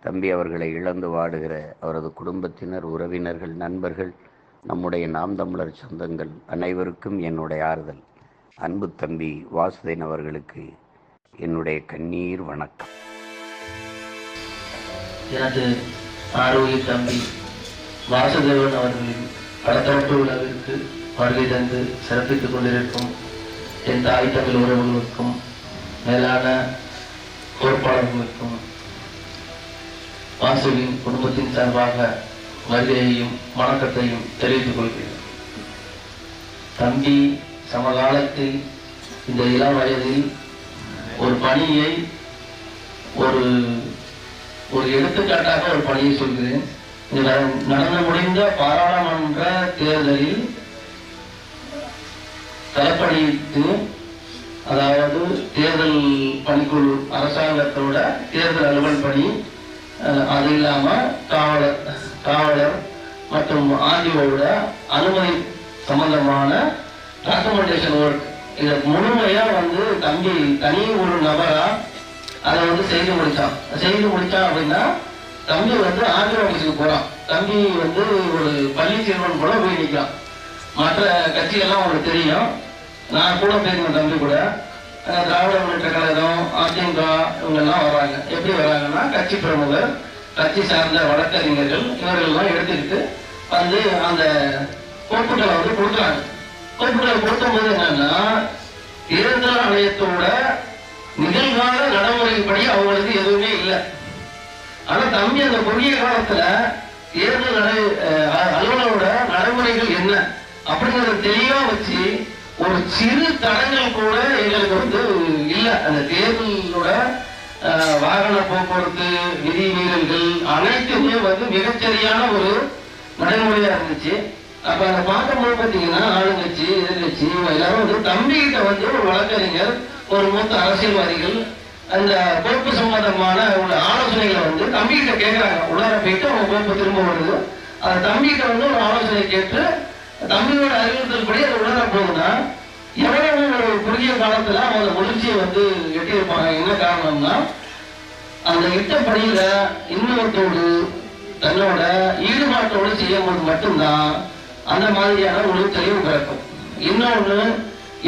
தம்பி அவர்களை இழந்து வாடுகிற அவரது குடும்பத்தினர், உறவினர்கள், நண்பர்கள், நம்முடைய நாம் தமிழர் சொந்தங்கள் அனைவருக்கும் என்னுடைய ஆறுதல். அன்பு தம்பி வாசுதேவன் அவர்களுக்கு என்னுடைய கண்ணீர் வணக்கம். எனது ஆரோக்கிய தம்பி வாசுதேவன் அவர்களின் படத்தரப்பு விழாவிற்கு வருகை தந்து சிறப்பித்துக் கொண்டிருக்கும் என் தாய் தமிழ் உறவுகளுக்கும் மேலான பொறுப்பாளர்களுக்கும் வாசுவின் குடும்பத்தின் சார்பாக வருகையையும் வணக்கத்தையும் தெரிவித்துக் கொள்கிறேன். தம்பி சமகாலத்தில் இந்த இளம் வயதில் ஒரு பணியை ஒரு எடுத்துக்காட்டாக ஒரு பணியை சொல்கிறேன். நடந்து முடிந்த பாராளுமன்ற தேர்தலில் களப்பணித்து, அதாவது தேர்தல் பணிக்குழு அரசாங்கத்தோட தேர்தல் அலுவல் பணி, அது இல்லாம காவலர் மற்றும் ஆர்டிஓட அனுமதி சம்பந்தமான டாக்குமெண்டேஷன் ஒர்க், இதை முழுமையா தம்பி தனி ஒரு நபரா அதை செய்து முடிச்சான் அப்படின்னா தம்பி ஆர்டிஓ ஆபீஸுக்கு போறான். தம்பி ஒரு பள்ளி சிறுவன் கூட போய் நிற்கிறான். மற்ற கட்சிகள்லாம் உங்களுக்கு தெரியும். நான் கூட பேசினேன் தம்பி கூட. திராவிட முன்னேற்ற கழகம், அதிமுக இவங்கெல்லாம் வர்றாங்க. எப்படி வர்றாங்கன்னா, கட்சி பிரமுகர், கட்சி சார்ந்த வழக்கறிஞர்கள் இவர்கள்லாம் எடுத்துக்கிட்டு அந்த கோப்புகளை கொடுக்குறாங்க. கோப்புகளை கொடுக்கும்போது என்னன்னா, தேர்தல் ஆணையத்தோட நிகழ்கால நடைமுறைப்படி அவங்களுக்கு எதுவுமே இல்லை. ஆனா தம்பி அந்த குறுகிய காலத்துல தேர்தல் அலுவலரோட நடைமுறைகள் என்ன அப்படிங்கிறத தெளிவா வச்சு, ஒரு சிறு தடங்கள் கூட எங்களுக்கு இல்லை. அந்த தேர்தலோட வாகன போக்குவரத்து விதி மீறல்கள் அனைத்துமே மிகச்சரியான ஒரு நடைமுறையா இருந்துச்சு. அப்ப அதை பார்க்கும்போது பார்த்தீங்கன்னா, ஆளுங்கட்சி எதிர்கட்சி எல்லாரும் தம்பிகிட்ட ஒரு வழக்கறிஞர், ஒரு மூத்த அரசியல்வாதிகள் அந்த கோப்பு சம்பந்தமான உள்ள ஆலோசனைகளை தம்பிகிட்ட கேட்கிறாங்க. உள்ளார போயிட்டு அவங்க கோப்பு திரும்ப வருது. அந்த தம்பிகிட்ட ஒரு ஆலோசனை கேட்டு தம்பியோட அறிவுறுத்தல் படி அது உள்ளார போகுதுன்னா, எவ்வளவு ஒரு குறுகிய காலத்துல அவங்க முயற்சியை எட்டியிருப்பாங்க. என்ன காரணம்னா, அந்த இட்ட பணியில இன்னொருத்தோடு தன்னோட ஈடுபாட்டோடு செய்யும் போது மட்டும்தான் அந்த மாதிரியான ஒரு தெளிவு பிறக்கும். இன்னொன்று,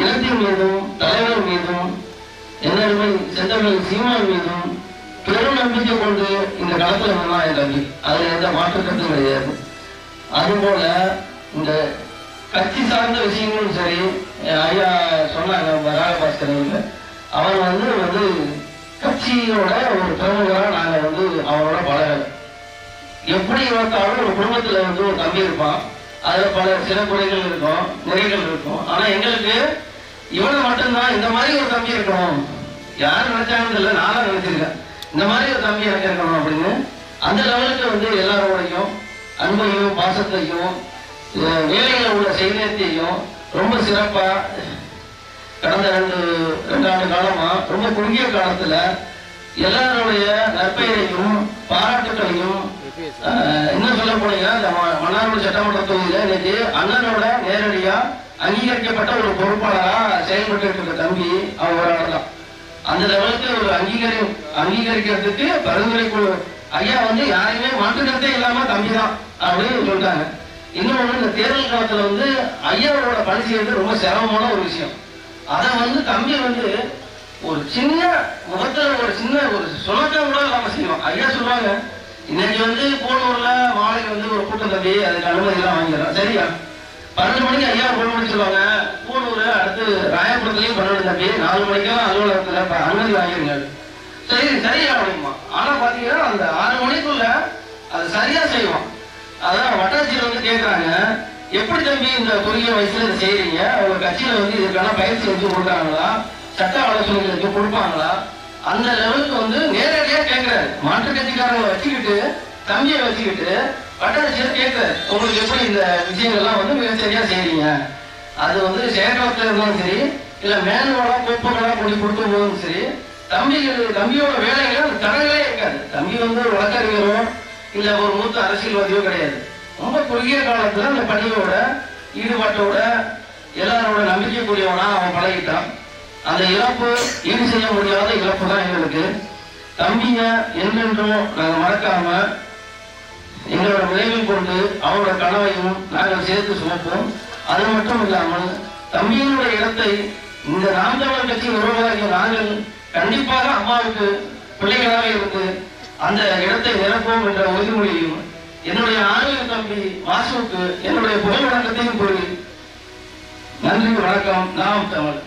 இனத்தின் மீதும் தலைவர் மீதும் என்னருமை செந்தமிழ் சீமான் மீதும் பெரும் நம்பிக்கை கொண்டு இந்த காலத்துல வந்தான் என் தம்பி. அதுல எந்த மாற்று கருத்தும் கிடையாது. அதுபோல இந்த கட்சி சார்ந்த விஷயங்களும் சரி, ஐயா சொன்னாங்க ராகபாஸ்கர், அவர் கட்சியோட ஒரு பிரமுகரா நாங்க அவரோட பழகல. எப்படி பார்த்தாலும் ஒரு குடும்பத்துல ஒரு தம்பி இருப்பான். அதுல பல சில குறைகள் இருக்கும், நிறைகள் இருக்கும். ஆனா எங்களுக்கு இவனை மட்டும்தான் இந்த மாதிரி ஒரு தம்பி இருக்கணும். யார் நினைச்சாங்கன்னு இல்லை, நானும் நினைச்சிருக்கேன் இந்த மாதிரி ஒரு தம்பி எனக்கு இருக்கணும் அப்படின்னு. அந்த லெவலுக்கு எல்லாரோடையும் அன்பையும் பாசத்தையும் வேலையில் உள்ள செய்தியத்தையும் ரொம்ப சிறப்பா கடந்த ரெண்டு ஆண்டு காலமா ரொம்ப குறுகிய காலத்துல எல்லாருடைய நற்பெயரையும் பாராட்டுகளையும், இன்னும் சொல்ல போனீங்க, இந்த மன்னார்குடி சட்டமன்ற தொகுதியில இன்னைக்கு அண்ணனோட நேரடியா அங்கீகரிக்கப்பட்ட ஒரு பொறுப்பாளரா செயல்பட்டு இருக்க தம்பி அவர் ஒரு ஆள் தான். அந்த லெவலுக்கு ஒரு அங்கீகரிக்கிறதுக்கு பரிந்துரை குழு ஐயா யாருமே மாற்றுக்கிறதே இல்லாம தம்பி தான் அப்படின்னு சொல்லிட்டாங்க. இன்னொன்று, இந்த தேர்தல் காலத்துல ஐயாவோட பணி செய்யறது ரொம்ப சிரமமான ஒரு விஷயம். அதை தம்பி ஒரு சின்ன முகத்துல ஒரு சின்ன ஒரு சுணக்கம் கூட இல்லாம செய்வோம். ஐயா சொல்லுவாங்க, இன்னைக்கு போனூர்ல மாலை ஒரு கூட்டம் தம்பி, அதுக்கு அனுமதி எல்லாம் வாங்கிடுறோம். சரியா 12 மணிக்கு ஐயா போன் பண்ணி சொல்லுவாங்க, போனூர் அடுத்து ராயபுரத்துலயும் 12 தம்பி 4 மணிக்கெல்லாம் அலுவலகத்துல அனுமதி வாங்கிருங்க. சரி சரியா அப்படிமா. ஆனா பாத்தீங்கன்னா அந்த 6 மணிக்குள்ள அது சரியா செய்வோம். அதான் வட்டாட்சியர் கேட்கறாங்க, எப்படி தம்பி இந்த குறுகிய வயசுல இதை செய்யறீங்க? அவங்க கட்சியில இதுக்கான பயிற்சி கொடுக்குறாங்களா, சட்ட ஆலோசனைகளுக்கு கொடுப்பாங்களா? அந்த லெவலுக்கு நேரடியா கேட்கிறாரு. மாற்று கட்சிக்காரங்களை வச்சுக்கிட்டு தம்பியை வச்சுக்கிட்டு வட்டாட்சியர் கேட்கிறாரு, உங்களுக்கு எப்படி இந்த விஷயங்கள்லாம் மிக சரியா செய்யறீங்க? அது செயற்கத்துல இருந்தாலும் சரி, இல்ல மேனுவலா கோப்புகளா கொண்டு கொடுக்கும் போதும் சரி, தம்பியோட வேலைகள் தடங்களே இருக்காது. தம்பி வழக்கறிஞரோ இல்ல ஒரு மூத்த அரசியல்வாதியோ கிடையாது. ரொம்ப குறுகிய காலத்துல அந்த பணியோட ஈடுபாட்டோட எல்லாரோட நம்பிக்கைக்குரியவனா அவன் பழகிட்டான். அந்த இழப்பு ஈடு செய்ய முடியாத இழப்பு தான் எங்களுக்கு. தம்பிய என்றென்றும் நாங்கள் மறக்காம எங்களோட நினைவில் கொண்டு அவரோட கனவையும் நாங்கள் சேர்த்து சுமப்போம். அது மட்டும் இல்லாமல் தம்பியினுடைய இடத்தை இந்த நாம் தமிழர் கட்சியின் உறவுகளாகிய நாங்கள் கண்டிப்பாக அம்மாவுக்கு பிள்ளைகளாக இருந்து அந்த இடத்தை நிரப்போம் என்ற உறுதிமொழியையும் என்னுடைய ஆன்மீக தம்பி வாசுவுக்கு என்னுடைய புகழ் வணக்கத்தையும் கூறி நன்றி, வணக்கம். நாம் தமிழர்.